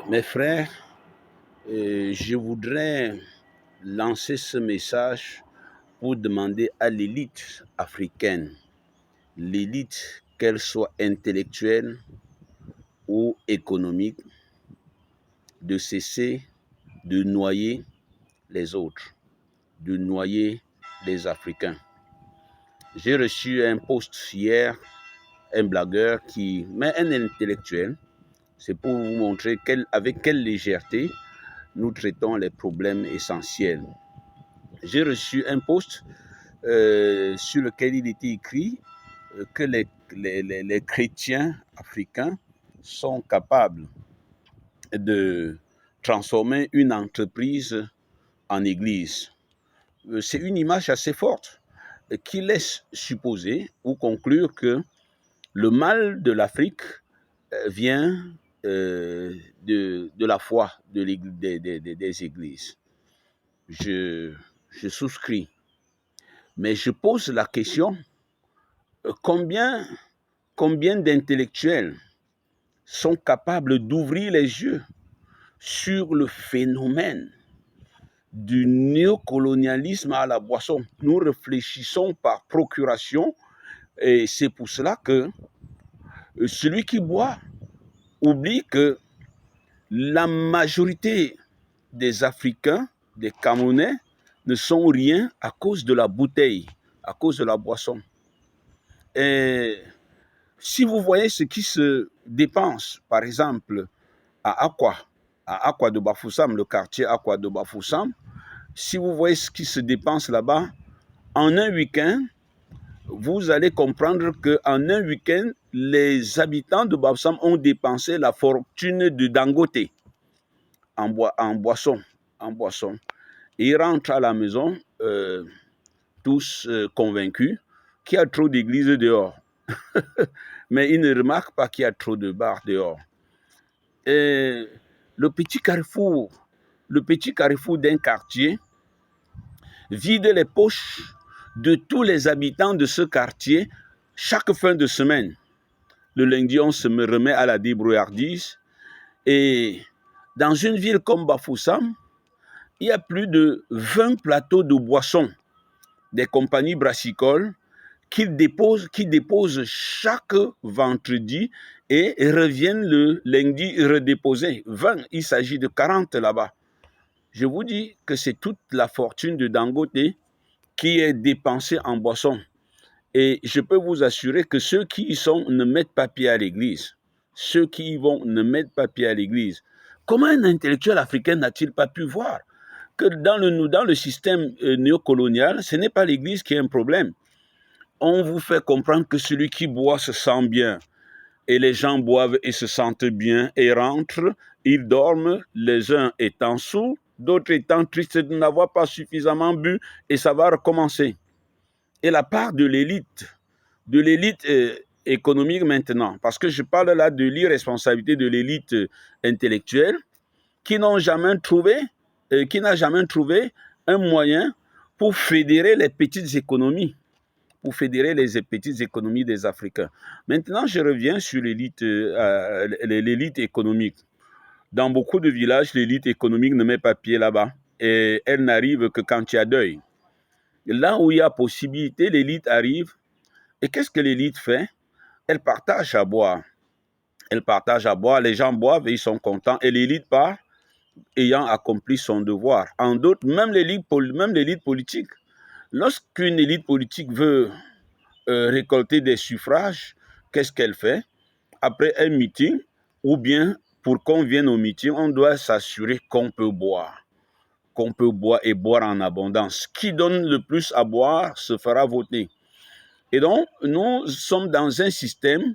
Mes frères, je voudrais lancer ce message pour demander à l'élite africaine, l'élite, qu'elle soit intellectuelle ou économique, de cesser de noyer les autres, de noyer les Africains. J'ai reçu un post hier, un blagueur qui met un intellectuel, c'est pour vous montrer avec quelle légèreté nous traitons les problèmes essentiels. J'ai reçu un post sur lequel il était écrit que les chrétiens africains sont capables de transformer une entreprise en église. C'est une image assez forte qui laisse supposer ou conclure que le mal de l'Afrique vient de la foi des églises. Je souscris. Mais je pose la question, combien d'intellectuels sont capables d'ouvrir les yeux sur le phénomène du néocolonialisme à la boisson? Nous réfléchissons par procuration et c'est pour cela que celui qui boit oublie que la majorité des Africains, des Camerounais, ne sont rien à cause de la bouteille, à cause de la boisson. Et si vous voyez ce qui se dépense, par exemple, à Akwa de Bafoussam, le quartier Akwa de Bafoussam, si vous voyez ce qui se dépense là-bas, en un week-end, vous allez comprendre qu'en un week-end, les habitants de Bafoussam ont dépensé la fortune de Dangote en boisson. Et ils rentrent à la maison tous convaincus qu'il y a trop d'églises dehors. Mais ils ne remarquent pas qu'il y a trop de bars dehors. Et le petit carrefour d'un quartier vide les poches de tous les habitants de ce quartier chaque fin de semaine. Le lundi, on se remet à la débrouillardise. Et dans une ville comme Bafoussam, il y a plus de 20 plateaux de boissons des compagnies brassicoles qui déposent chaque vendredi et reviennent le lundi redéposer. 20, il s'agit de 40 là-bas. Je vous dis que c'est toute la fortune de Dangote qui est dépensée en boisson. Et je peux vous assurer que ceux qui y sont ne mettent pas pied à l'église. Ceux qui y vont ne mettent pas pied à l'église. Comment un intellectuel africain n'a-t-il pas pu voir que dans le système néocolonial, ce n'est pas l'église qui est un problème. On vous fait comprendre que celui qui boit se sent bien. Et les gens boivent et se sentent bien et rentrent, ils dorment, les uns étant sourds, d'autres étant tristes de n'avoir pas suffisamment bu, et ça va recommencer. Et la part de l'élite économique maintenant, parce que je parle là de l'irresponsabilité de l'élite intellectuelle, qui n'a jamais trouvé un moyen pour fédérer les petites économies, des Africains. Maintenant, je reviens sur l'élite économique. Dans beaucoup de villages, l'élite économique ne met pas pied là-bas et elle n'arrive que quand il y a deuil. Là où il y a possibilité, l'élite arrive. Et qu'est-ce que l'élite fait? Elle partage à boire. Les gens boivent et ils sont contents. Et l'élite part ayant accompli son devoir. En d'autres, même l'élite politique. Lorsqu'une élite politique veut récolter des suffrages, qu'est-ce qu'elle fait? Après un meeting, ou bien pour qu'on vienne au meeting, on doit s'assurer qu'on peut boire et boire en abondance. Qui donne le plus à boire se fera voter. Et donc, nous sommes dans un système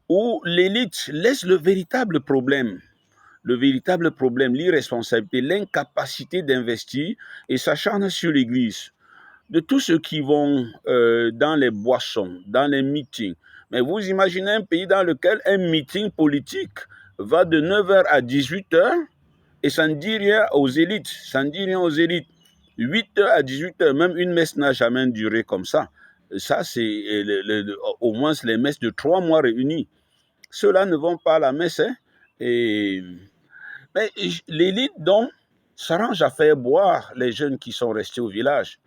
où l'élite laisse le véritable problème, l'irresponsabilité, l'incapacité d'investir et s'acharne sur l'Église. De tous ceux qui vont dans les boissons, dans les meetings. Mais vous imaginez un pays dans lequel un meeting politique va de 9h à 18h et ça ne dit rien aux élites. 8h à 18h, même une messe n'a jamais duré comme ça. Ça, c'est au moins les messes de 3 mois réunies. Ceux-là ne vont pas à la messe. Et Mais l'élite, donc, s'arrange à faire boire les jeunes qui sont restés au village,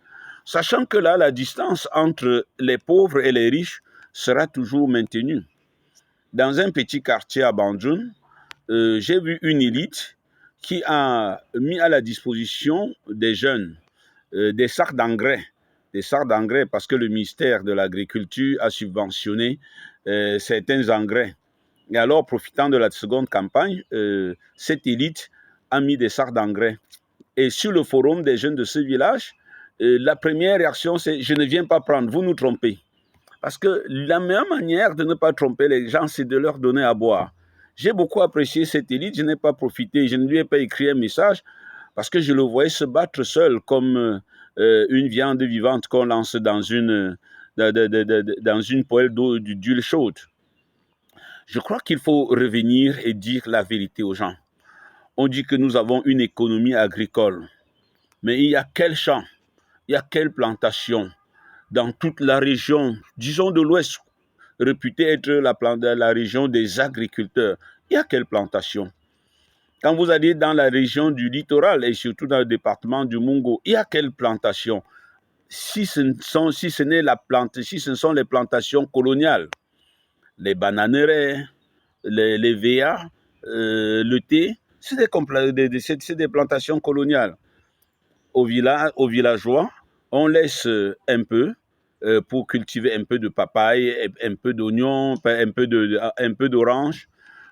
sachant que là, la distance entre les pauvres et les riches sera toujours maintenue. Dans un petit quartier à Banjul, j'ai vu une élite qui a mis à la disposition des jeunes des sacs d'engrais. Des sacs d'engrais parce que le ministère de l'Agriculture a subventionné certains engrais. Et alors, profitant de la seconde campagne, cette élite a mis des sacs d'engrais. Et sur le forum des jeunes de ce village, la première réaction, c'est « je ne viens pas prendre, vous nous trompez ». Parce que la meilleure manière de ne pas tromper les gens, c'est de leur donner à boire. J'ai beaucoup apprécié cette élite, je n'ai pas profité, je ne lui ai pas écrit un message parce que je le voyais se battre seul comme une viande vivante qu'on lance dans une poêle d'huile chaude. Je crois qu'il faut revenir et dire la vérité aux gens. On dit que nous avons une économie agricole, mais il y a quel champ, il y a quelle plantation dans toute la région, disons de l'Ouest, réputée être la région des agriculteurs. Il y a quelle plantation? Quand vous allez dans la région du littoral et surtout dans le département du Mungo, il y a quelle plantation? Si ce sont les plantations coloniales, les bananeraies, les VA, le thé, c'est des plantations coloniales. Aux villageois, on laisse un peu pour cultiver un peu de papaye, un peu d'oignon, un peu d'orange,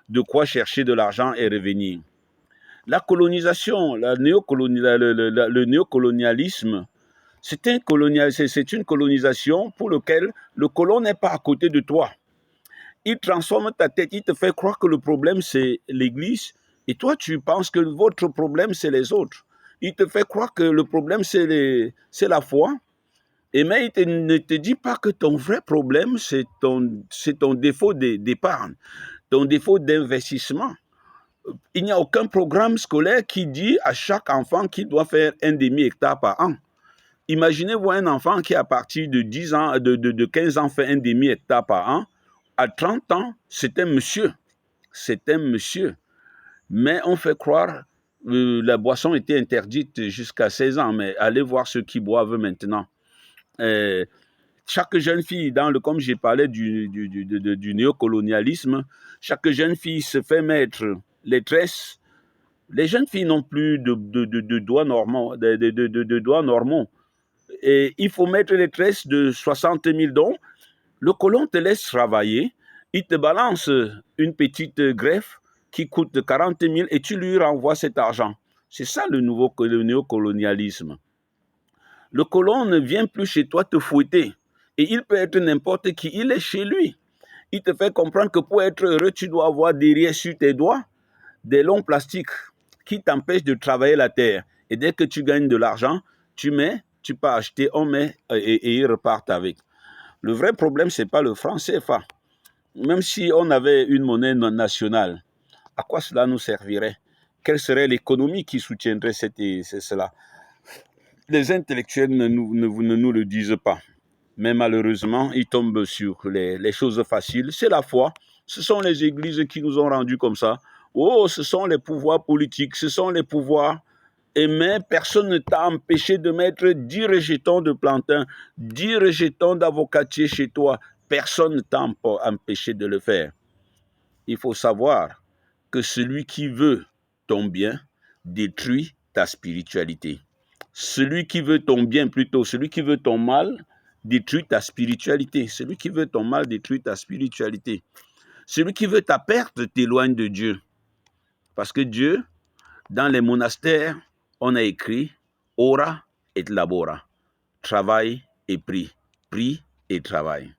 de quoi chercher de l'argent et revenir. La colonisation, le néocolonialisme, c'est une colonisation pour laquelle le colon n'est pas à côté de toi. Il transforme ta tête, il te fait croire que le problème c'est l'Église et toi tu penses que votre problème c'est les autres. Il te fait croire que le problème c'est la foi, mais ne te dit pas que ton vrai problème c'est ton défaut d'épargne, ton défaut d'investissement. Il n'y a aucun programme scolaire qui dit à chaque enfant qu'il doit faire un demi-hectare par an. Imaginez-vous un enfant qui, à partir de 10 ans, de 15 ans, fait un demi-hectare par an. À 30 ans, c'est un monsieur. C'est un monsieur. Mais on fait croire que la boisson était interdite jusqu'à 16 ans. Mais allez voir ceux qui boivent maintenant. Chaque jeune fille, comme j'ai parlé du néocolonialisme, chaque jeune fille se fait mettre les tresses. Les jeunes filles n'ont plus de doigts normaux. De doigts normaux. Et il faut mettre les tresses de 60 000 dons. Le colon te laisse travailler, il te balance une petite greffe qui coûte 40 000 et tu lui renvoies cet argent. C'est ça le néocolonialisme. Le colon ne vient plus chez toi te fouetter. Et il peut être n'importe qui, il est chez lui. Il te fait comprendre que pour être heureux, tu dois avoir derrière sur tes doigts des longs plastiques qui t'empêchent de travailler la terre. Et dès que tu gagnes de l'argent, tu peux acheter, on met et ils repartent avec. Le vrai problème, ce n'est pas le franc CFA. Même si on avait une monnaie non nationale, à quoi cela nous servirait? Quelle serait l'économie qui soutiendrait cela? Les intellectuels ne nous le disent pas. Mais malheureusement, ils tombent sur les choses faciles. C'est la foi. Ce sont les églises qui nous ont rendus comme ça. Oh, ce sont les pouvoirs politiques, ce sont les pouvoirs. Et mais personne ne t'a empêché de mettre 10 rejetons de plantain, 10 rejetons d'avocatier chez toi. Personne ne t'a empêché de le faire. Il faut savoir que celui qui veut ton bien détruit ta spiritualité. Celui qui veut ton bien plutôt, celui qui veut ton mal détruit ta spiritualité. Celui qui veut ton mal détruit ta spiritualité. Celui qui veut ta perte t'éloigne de Dieu. Parce que Dieu, dans les monastères, on a écrit « Ora et labora », travail et prie, prie et travail.